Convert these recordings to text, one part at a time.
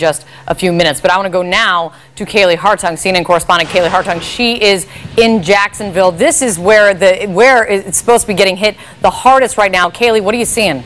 just a few minutes. But I want to go now to Kaylee Hartung, CNN correspondent Kaylee Hartung. She is in Jacksonville. This is where it's supposed to be getting hit the hardest right now. Kaylee, what are you seeing?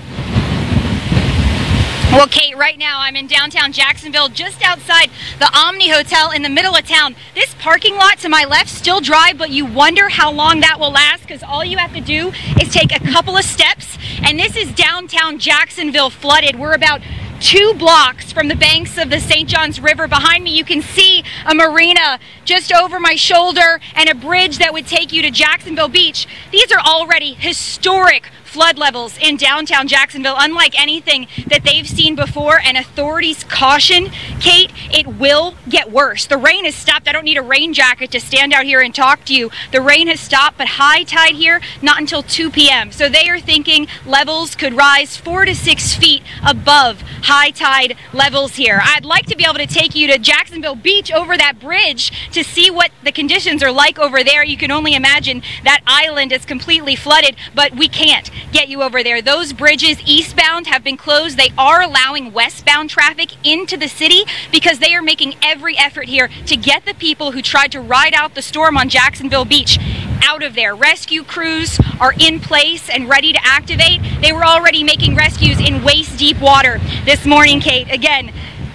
Well, Kate, right now I'm in downtown Jacksonville, just outside the Omni Hotel in the middle of town. This parking lot to my left still dry, but you wonder how long that will last, because all you have to do is take a couple of steps, and this is downtown Jacksonville flooded. We're about 2 blocks from the banks of the St. Johns River. Behind me you can see a marina just over my shoulder and a bridge that would take you to Jacksonville Beach. These are already historic flood levels in downtown Jacksonville, unlike anything that they've seen before, and authorities caution, Kate, it will get worse. The rain has stopped. I don't need a rain jacket to stand out here and talk to you. The rain has stopped, but high tide here, not until 2 p.m. So they are thinking levels could rise 4 to 6 feet above high tide levels here. I'd like to be able to take you to Jacksonville Beach over that bridge to see what the conditions are like over there. You can only imagine that island is completely flooded, but we can't get you over there. Those bridges eastbound have been closed. They are allowing westbound traffic into the city because they are making every effort here to get the people who tried to ride out the storm on Jacksonville Beach out of there. Rescue crews are in place and ready to activate. They were already making rescues in waist-deep water this morning, Kate. Again,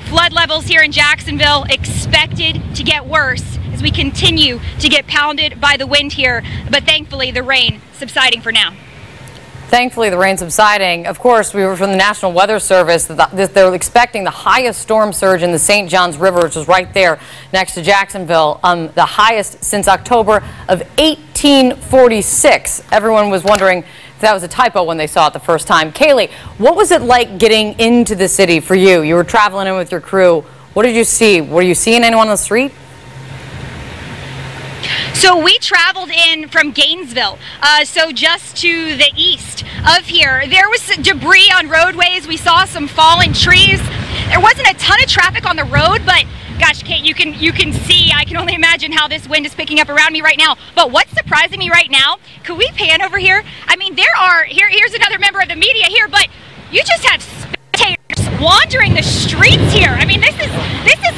flood levels here in Jacksonville expected to get worse as we continue to get pounded by the wind here, but thankfully the rain subsiding for now. Thankfully, the rain subsiding. Of course, we were from the National Weather Service. They're expecting the highest storm surge in the St. Johns River, which is right there next to Jacksonville, the highest since October of 1846. Everyone was wondering if that was a typo when they saw it the first time. Kaylee, what was it like getting into the city for you? You were traveling in with your crew. What did you see? Were you seeing anyone on the street? So we traveled in from Gainesville, so just to the east of here. There was debris on roadways. We saw some fallen trees. There wasn't a ton of traffic on the road, but gosh, Kate, you can see, I can only imagine how this wind is picking up around me right now. But what's surprising me right now, could we pan over here? I mean, here's another member of the media here, but you just have spectators wandering the streets here. I mean, this is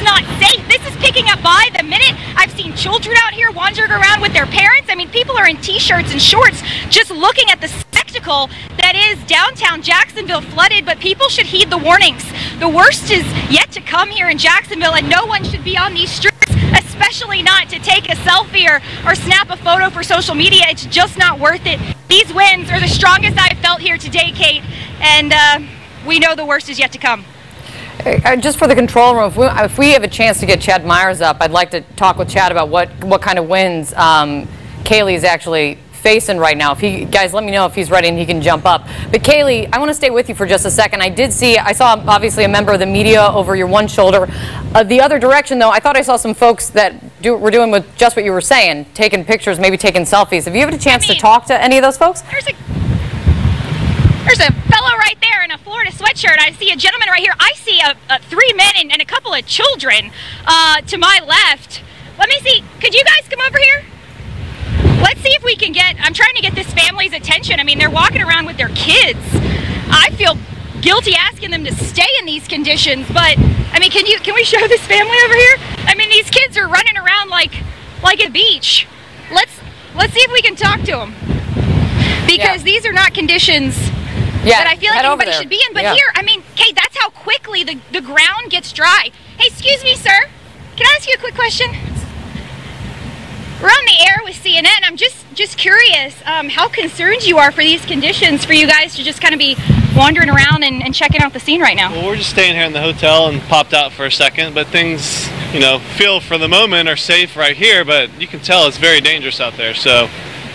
not safe. This is picking up by the minute. I've seen children out here wandering around with their parents. I mean, people are in t-shirts and shorts just looking at the spectacle that is downtown Jacksonville flooded, but people should heed the warnings. The worst is yet to come here in Jacksonville, and no one should be on these streets, especially not to take a selfie or snap a photo for social media. It's just not worth it. These winds are the strongest I've felt here today, Kate, and we know the worst is yet to come. Just for the control room, if we have a chance to get Chad Myers up, I'd like to talk with Chad about what kind of winds Kaylee is actually facing right now. Guys, let me know if he's ready and he can jump up. But Kaylee, I want to stay with you for just a second. I saw obviously a member of the media over your one shoulder. The other direction, though, I thought I saw some folks that were doing with just what you were saying, taking pictures, maybe taking selfies. Have you had a chance to talk to any of those folks? There's a fellow right there in a Florida sweatshirt. I see a gentleman right here. I see 3 men and a couple of children to my left. Let me see. Could you guys come over here? Let's see if we can I'm trying to get this family's attention. I mean, they're walking around with their kids. I feel guilty asking them to stay in these conditions, but I mean, can we show this family over here? I mean, these kids are running around like a beach. Let's see if we can talk to them, because these are not conditions that I feel like anybody should be in. But here, I mean, Kate, that's how quickly the ground gets dry. Hey, excuse me, sir. Can I ask you a quick question? We're on the air with CNN. I'm just curious how concerned you are for these conditions, for you guys to just kind of be wandering around and checking out the scene right now. Well, we're just staying here in the hotel and popped out for a second, but things, feel for the moment are safe right here, but you can tell it's very dangerous out there. So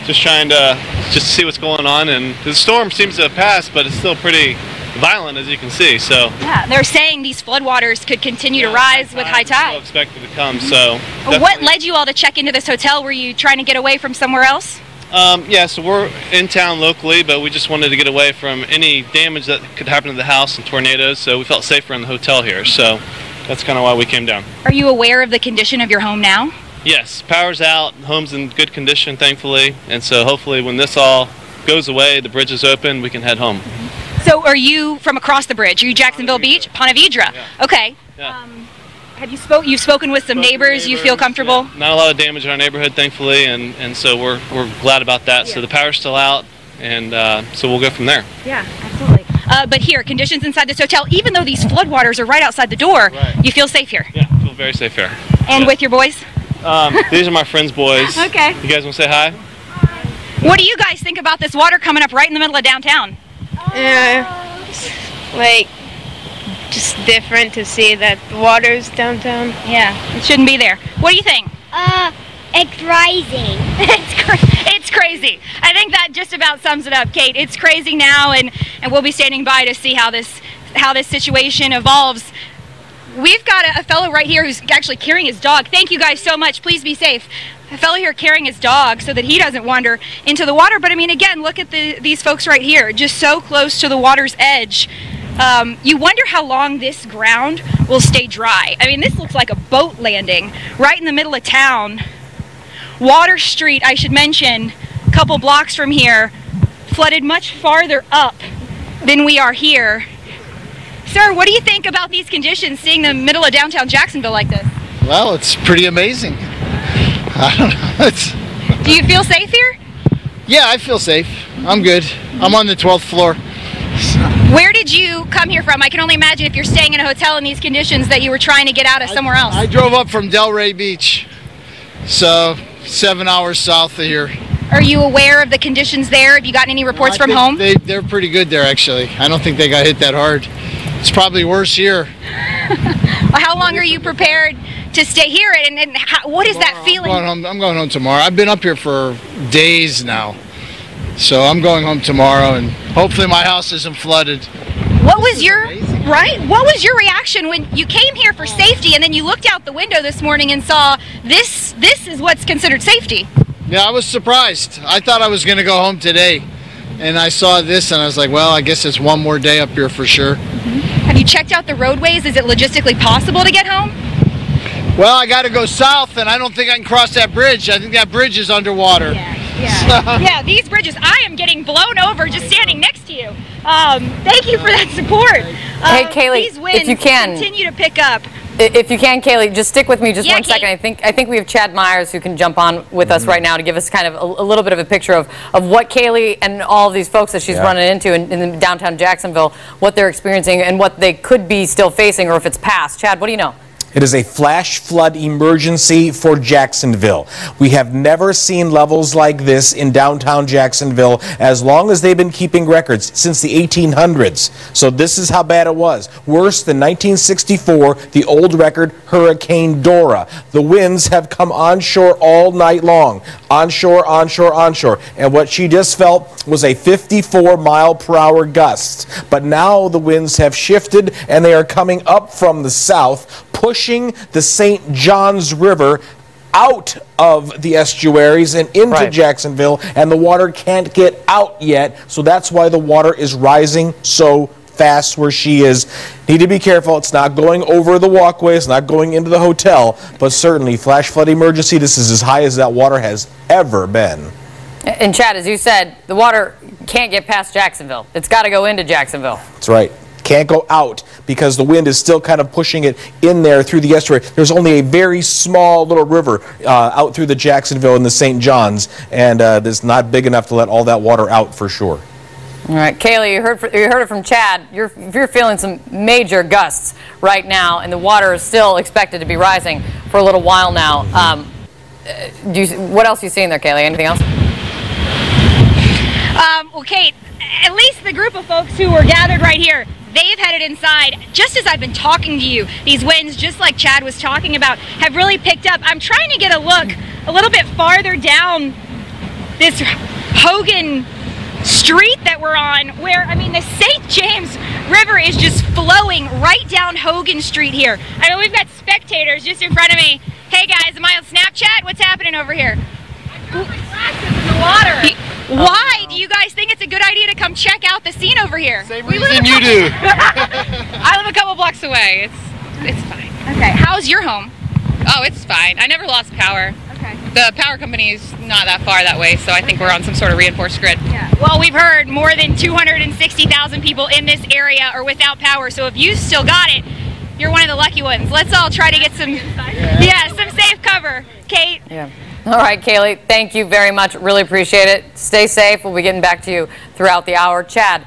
just trying to see what's going on, and the storm seems to have passed, but it's still pretty violent, as you can see. So yeah, they're saying these floodwaters could continue to rise with high tide. Still expected to come. So what led you all to check into this hotel? Were you trying to get away from somewhere else? Yeah, so we're in town locally, but we just wanted to get away from any damage that could happen to the house and tornadoes, so we felt safer in the hotel here. So that's kind of why we came down. Are you aware of the condition of your home now? Yes, power's out, home's in good condition, thankfully, and so hopefully when this all goes away, the bridge is open, we can head home. So are you from across the bridge? Are you Jacksonville Beach? Ponte Vedra. Yeah. Okay. Yeah. You've spoken with some neighbors. You feel comfortable? Yeah. Not a lot of damage in our neighborhood, thankfully, and so we're glad about that. Yeah. So the power's still out, and so we'll go from there. Yeah, absolutely. But here, conditions inside this hotel, even though these floodwaters are right outside the door, you feel safe here? Yeah, I feel very safe here. And with your boys? These are my friends' boys. Okay. You guys want to say hi? What do you guys think about this water coming up right in the middle of downtown? Like, just different to see that the water's downtown. Yeah, it shouldn't be there. What do you think? It's rising. It's crazy. I think that just about sums it up, Kate. It's crazy now, and we'll be standing by to see how this situation evolves. We've got a fellow right here who's actually carrying his dog. Thank you guys so much. Please be safe. A fellow here carrying his dog so that he doesn't wander into the water. But I mean, again, look at these folks right here, just so close to the water's edge. You wonder how long this ground will stay dry. I mean, this looks like a boat landing right in the middle of town. Water Street, I should mention, a couple blocks from here, flooded much farther up than we are here. Sir, what do you think about these conditions, seeing the middle of downtown Jacksonville like this? Well, it's pretty amazing. I don't know. Do you feel safe here? Yeah, I feel safe. I'm good. I'm on the 12th floor. Where did you come here from? I can only imagine if you're staying in a hotel in these conditions that you were trying to get out of somewhere else. I drove up from Delray Beach, so 7 hours south of here. Are you aware of the conditions there? Have you gotten any reports from home? They're pretty good there, actually. I don't think they got hit that hard. It's probably worse here. How long are you prepared to stay here, and what is that feeling? I'm going home tomorrow. I've been up here for days now, so I'm going home tomorrow, and hopefully my house isn't flooded. What was your What was your reaction when you came here for safety, and then you looked out the window this morning and saw this? This is what's considered safety. Yeah, I was surprised. I thought I was going to go home today, and I saw this, and I was like, well, I guess it's one more day up here for sure. Have you checked out the roadways? Is it logistically possible to get home? Well, I got to go south, and I don't think I can cross that bridge. I think that bridge is underwater. Yeah, these bridges, I am getting blown over just standing next to you. Thank you for that support. Hey, Kaylee, these winds if you can continue to pick up. If you can, Kaylee, just stick with me just one Kate. second. I think we have Chad Myers who can jump on with us right now to give us kind of a little bit of a picture of what Kaylee and all of these folks that she's running into in downtown Jacksonville, what they're experiencing and what they could be still facing, or if it's past. Chad, what do you know? It is a flash flood emergency for Jacksonville. We have never seen levels like this in downtown Jacksonville as long as they've been keeping records, since the 1800s. So this is how bad it was. Worse than 1964, the old record, Hurricane Dora. The winds have come onshore all night long. Onshore, onshore, onshore. And what she just felt was a 54-mile-per-hour gust. But now the winds have shifted and they are coming up from the south, pushing the St. Johns River out of the estuaries and into Jacksonville, and the water can't get out yet, so that's why the water is rising so fast where she is. Need to be careful. It's not going over the walkway, it's not going into the hotel, but certainly flash flood emergency. This is as high as that water has ever been. And Chad, as you said, the water can't get past Jacksonville. It's got to go into Jacksonville. That's right. Can't go out because the wind is still kind of pushing it in there through the estuary. There's only a very small little river out through the Jacksonville and the St. Johns, and it's not big enough to let all that water out for sure. All right, Kaylee, you heard it from Chad. You're feeling some major gusts right now, and the water is still expected to be rising for a little while now. What else are you seeing there, Kaylee? Anything else? Well, Kate, at least the group of folks who were gathered right here, they've headed inside. Just as I've been talking to you, these winds, just like Chad was talking about, have really picked up. I'm trying to get a look a little bit farther down this Hogan Street that we're on, where, I mean, the St. James River is just flowing right down Hogan Street here. I mean, we've got spectators just in front of me. Hey guys, am I on Snapchat? What's happening over here? I got my glasses in the water. Why do you guys think it's a good idea to come check out the scene over here? Same reason you do. I live a couple blocks away. It's fine. Okay, how's your home? Oh, it's fine. I never lost power. Okay. The power company's not that far that way, so I think we're on some sort of reinforced grid. Yeah. Well, we've heard more than 260,000 people in this area are without power, so if you still got it, You're one of the lucky ones. Let's all try to get some, some safe cover. Kate? Yeah. All right, Kaylee, thank you very much. Really appreciate it. Stay safe. We'll be getting back to you throughout the hour. Chad.